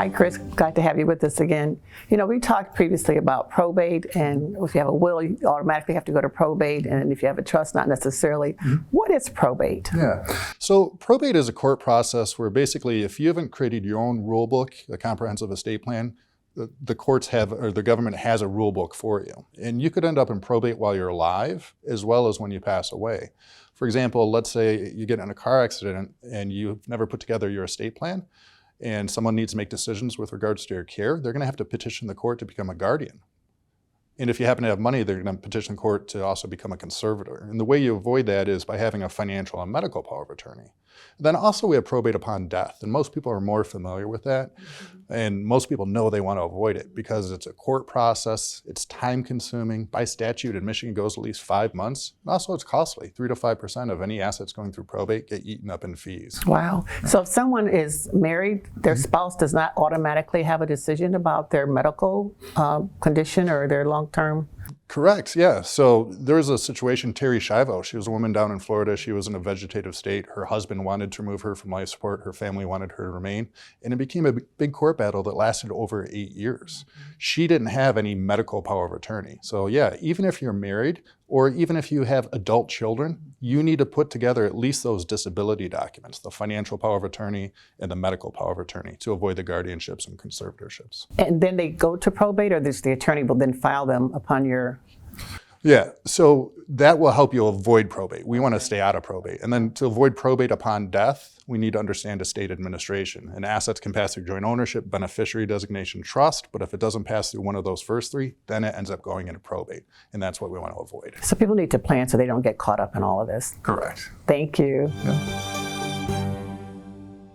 Hi, Chris. Glad to have you with us again. You know, we talked previously about probate, and if you have a will, you automatically have to go to probate, and if you have a trust, not necessarily. What is probate? Yeah. So probate is a court process where basically if you haven't created your own rule book, a comprehensive estate plan, the courts have, or the government has a rule book for you. And you could end up in probate while you're alive, as well as when you pass away. For example, let's say you get in a car accident and you've never put together your estate plan, and someone needs to make decisions with regards to your care, they're going to have to petition the court to become a guardian. And if you happen to have money, they're going to petition the court to also become a conservator. And the way you avoid that is by having a financial and medical power of attorney. Then also we have probate upon death, and most people are more familiar with that. And most people know they want to avoid it because it's a court process, it's time consuming. By statute in Michigan, it goes at least 5 months. And also it's costly. 3 to 5% of any assets going through probate get eaten up in fees. Wow. So if someone is married, their spouse does not automatically have a decision about their medical condition or their long-term? Correct, yeah. So there was a situation, Terry Schiavo, she was a woman down in Florida. She was in a vegetative state. Her husband wanted to remove her from life support. Her family wanted her to remain. And it became a big court battle that lasted over 8 years. She didn't have any medical power of attorney. So yeah, even if you're married, or even if you have adult children, you need to put together at least those disability documents, the financial power of attorney and the medical power of attorney, to avoid the guardianships and conservatorships. And then they go to probate, or the attorney will then file them upon your... Yeah, so that will help you avoid probate. We want to stay out of probate. And then to avoid probate upon death, we need to understand estate administration. And assets can pass through joint ownership, beneficiary designation, trust, but if it doesn't pass through one of those first three, then it ends up going into probate. And that's what we want to avoid. So people need to plan so they don't get caught up in all of this. Correct. Thank you. Yeah.